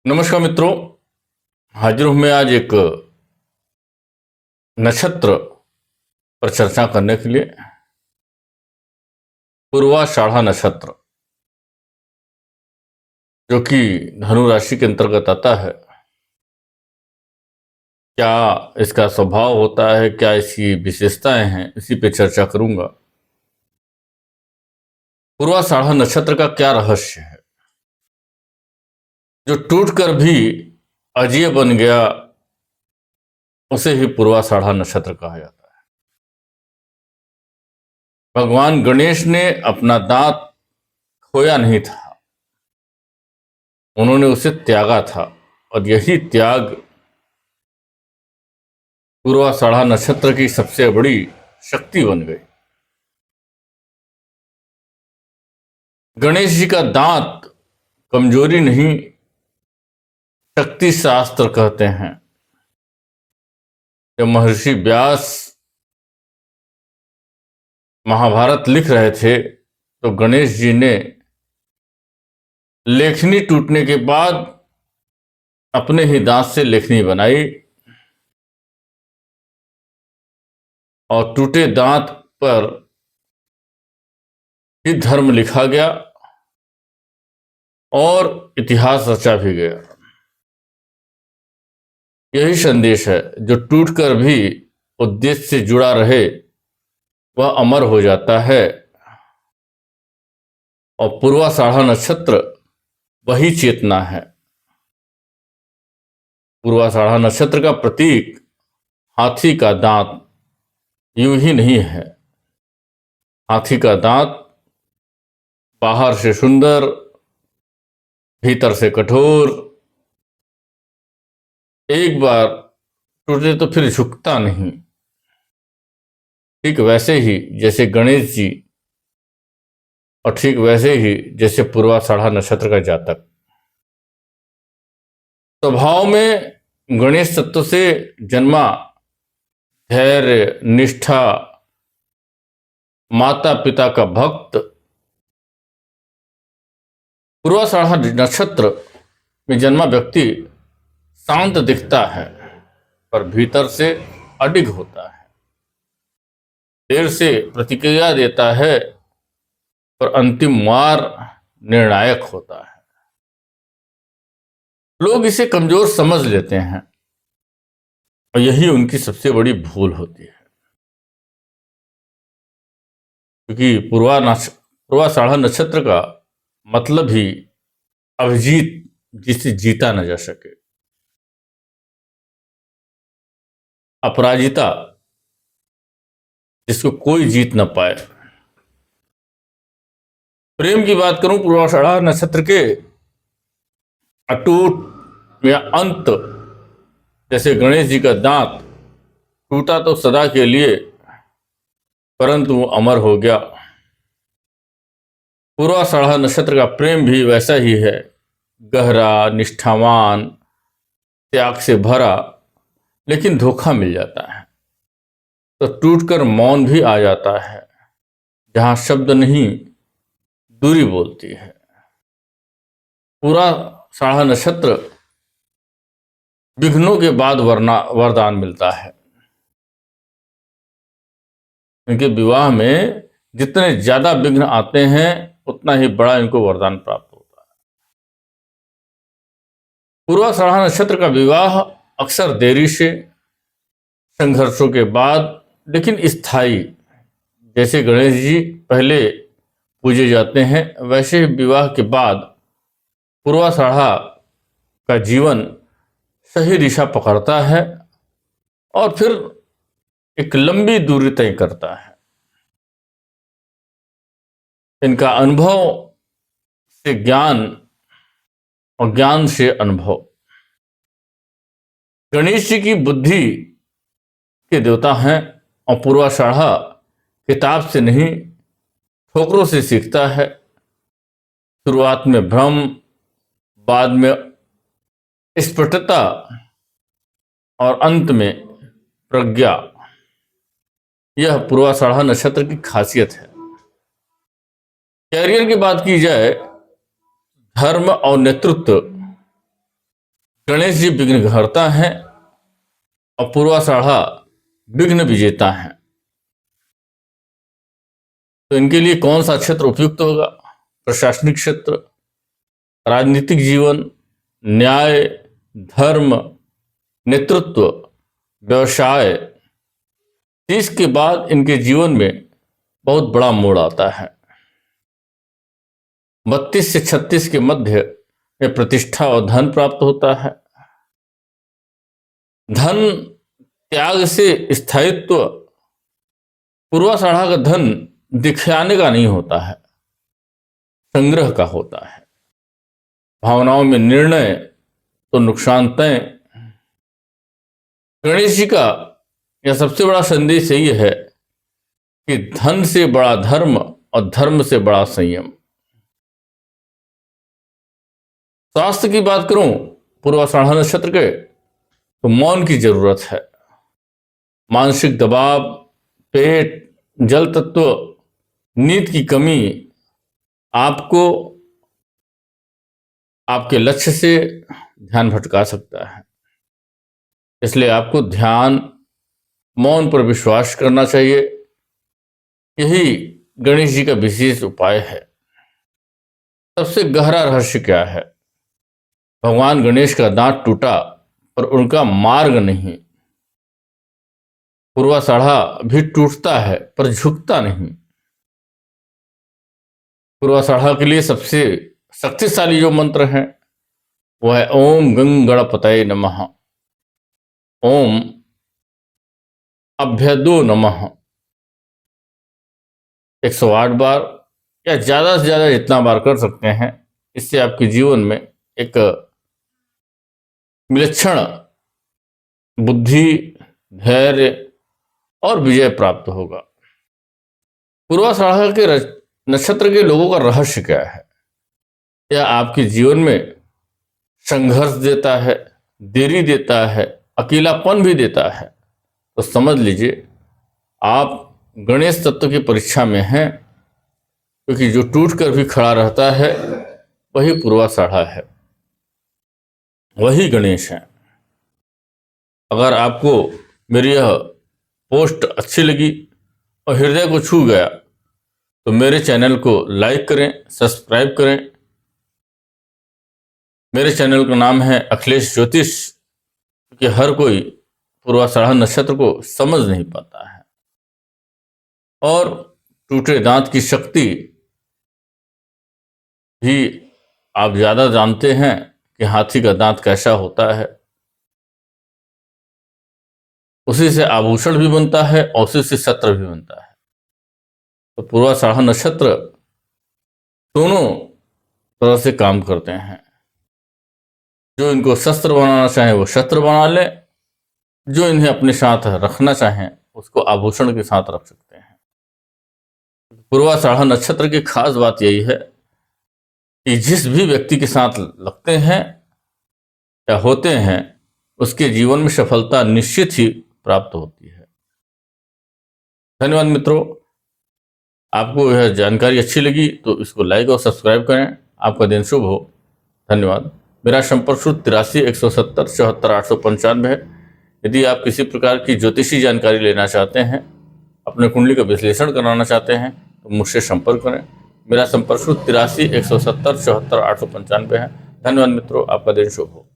नमस्कार मित्रों। हाजिर हूं मैं आज एक नक्षत्र पर चर्चा करने के लिए। पूर्वाषाढ़ा नक्षत्र जो कि धनु राशि के अंतर्गत आता है, क्या इसका स्वभाव होता है, क्या इसकी विशेषताएं हैं, इसी पे चर्चा करूंगा। पूर्वाषाढ़ा नक्षत्र का क्या रहस्य है जो टूटकर भी अजेय बन गया, उसे ही पूर्वाषाढ़ा नक्षत्र कहा जाता है। भगवान गणेश ने अपना दांत खोया नहीं था, उन्होंने उसे त्यागा था, और यही त्याग पूर्वाषाढ़ा नक्षत्र की सबसे बड़ी शक्ति बन गई। गणेश जी का दांत कमजोरी नहीं, शक्ति शास्त्र कहते हैं। जब महर्षि व्यास महाभारत लिख रहे थे तो गणेश जी ने लेखनी टूटने के बाद अपने ही दांत से लेखनी बनाई, और टूटे दांत पर ही धर्म लिखा गया और इतिहास रचा भी गया। यही संदेश है, जो टूटकर भी उद्देश्य से जुड़ा रहे वह अमर हो जाता है। और पूर्वाषाढ़ा नक्षत्र वही चेतना है। पूर्वाषाढ़ा नक्षत्र का प्रतीक हाथी का दांत यूं ही नहीं है। हाथी का दांत बाहर से सुंदर, भीतर से कठोर, एक बार टूटे तो फिर झुकता नहीं। ठीक वैसे ही जैसे गणेश जी, और ठीक वैसे ही जैसे पूर्वाषाढ़ा नक्षत्र का जातक। स्वभाव में गणेश तत्व से जन्मा, धैर्य, निष्ठा, माता पिता का भक्त। पूर्वाषाढ़ा नक्षत्र में जन्मा व्यक्ति शांत दिखता है, पर भीतर से अडिग होता है। देर से प्रतिक्रिया देता है, पर अंतिम वार निर्णायक होता है। लोग इसे कमजोर समझ लेते हैं, और यही उनकी सबसे बड़ी भूल होती है। क्योंकि पूर्वाषाढ़ा नक्षत्र का मतलब ही अभिजीत, जिसे जीता न जा सके, अपराजिता, जिसको कोई जीत न पाए। प्रेम की बात करूं, पूर्वाषाढ़ा नक्षत्र के अटूट या अंत, जैसे गणेश जी का दांत टूटा तो सदा के लिए, परंतु वो अमर हो गया। पूर्वाषाढ़ा नक्षत्र का प्रेम भी वैसा ही है, गहरा, निष्ठावान, त्याग से भरा, लेकिन धोखा मिल जाता है तो टूटकर मौन भी आ जाता है। जहां शब्द नहीं, दूरी बोलती है। पूर्वाषाढ़ा नक्षत्र विघ्नों के बाद वरदान मिलता है। इनके विवाह में जितने ज्यादा विघ्न आते हैं, उतना ही बड़ा इनको वरदान प्राप्त होता है। पूर्वाषाढ़ा नक्षत्र का विवाह अक्सर देरी से, संघर्षों के बाद, लेकिन स्थायी। जैसे गणेश जी पहले पूजे जाते हैं, वैसे विवाह के बाद पूर्वाषाढ़ा का जीवन सही दिशा पकड़ता है और फिर एक लंबी दूरी तय करता है। इनका अनुभव से ज्ञान, और ज्ञान से अनुभव। गणेश जी की बुद्धि के देवता हैं, और पूर्वाषाढ़ा किताब से नहीं, ठोकरों से सीखता है। शुरुआत में भ्रम, बाद में स्फुटता, और अंत में प्रज्ञा। यह पूर्वाषाढ़ा नक्षत्र की खासियत है। कैरियर की बात की जाए, धर्म और नेतृत्व गणेश जी विघ्नहर्ता हैं और पूर्वाषाढ़ा विघ्न विजेता हैं। तो इनके लिए कौन सा क्षेत्र उपयुक्त होगा? प्रशासनिक क्षेत्र, राजनीतिक जीवन, न्याय, धर्म, नेतृत्व, व्यवसाय। 30 के बाद इनके जीवन में बहुत बड़ा मोड़ आता है। 32 से 36 के मध्य में प्रतिष्ठा और धन प्राप्त होता है। धन त्याग से स्थायित्व। पूर्वाषाढ़ा का धन दिखाने का नहीं होता है, संग्रह का होता है। भावनाओं में निर्णय तो नुकसान तय। गणेश जी का यह सबसे बड़ा संदेश यही है कि धन से बड़ा धर्म और धर्म से बड़ा संयम। स्वास्थ्य की बात करूं पूर्वाषाढ़ा नक्षत्र के, तो मौन की जरूरत है। मानसिक दबाव, पेट, जल तत्व, नींद की कमी आपको आपके लक्ष्य से ध्यान भटका सकता है। इसलिए आपको ध्यान, मौन पर विश्वास करना चाहिए। यही गणेश जी का विशेष उपाय है। सबसे गहरा रहस्य क्या है? भगवान गणेश का दांत टूटा पर उनका मार्ग नहीं। पूर्वाषाढ़ा भी टूटता है पर झुकता नहीं। पूर्वाषाढ़ा के लिए सबसे शक्तिशाली जो मंत्र है वह है ओम गं गणपतये नमः, ओम अभ्यदो नमः। 108 बार या ज्यादा से ज्यादा जितना बार कर सकते हैं। इससे आपके जीवन में एक विलक्षण बुद्धि, धैर्य और विजय प्राप्त होगा। पूर्वाषाढ़ा के नक्षत्र के लोगों का रहस्य क्या है? यह आपके जीवन में संघर्ष देता है, देरी देता है, अकेलापन भी देता है। तो समझ लीजिए आप गणेश तत्व की परीक्षा में हैं, क्योंकि जो टूट कर भी खड़ा रहता है वही पूर्वाषाढ़ा है, वही गणेश है। अगर आपको मेरी यह पोस्ट अच्छी लगी और हृदय को छू गया तो मेरे चैनल को लाइक करें, सब्सक्राइब करें। मेरे चैनल का नाम है अखिलेश ज्योतिष, क्योंकि हर कोई पूर्वाषाढ़ा नक्षत्र को समझ नहीं पाता है। और टूटे दांत की शक्ति भी आप ज्यादा जानते हैं कि हाथी का दांत कैसा होता है। उसी से आभूषण भी बनता है और उसी से शस्त्र भी बनता है। तो पूर्वाषाढ़ा नक्षत्र दोनों तरह से काम करते हैं। जो इनको शस्त्र बनाना चाहे वो शस्त्र बना ले, जो इन्हें अपने साथ रखना चाहें उसको आभूषण के साथ रख सकते हैं। पूर्वाषाढ़ा नक्षत्र की खास बात यही है कि जिस भी व्यक्ति के साथ लगते हैं या होते हैं उसके जीवन में सफलता निश्चित ही प्राप्त होती है। धन्यवाद मित्रों, आपको यह जानकारी अच्छी लगी तो इसको लाइक और सब्सक्राइब करें। आपका दिन शुभ हो। धन्यवाद। मेरा संपर्क सूत्र 83 170 74 895 है। यदि आप किसी प्रकार की ज्योतिषी जानकारी लेना चाहते हैं, अपने कुंडली का विश्लेषण कराना चाहते हैं तो मुझसे संपर्क करें। मेरा संपर्क सूत्र 83 170 74 895 है। धन्यवाद मित्रों, आपका दिन शुभ हो।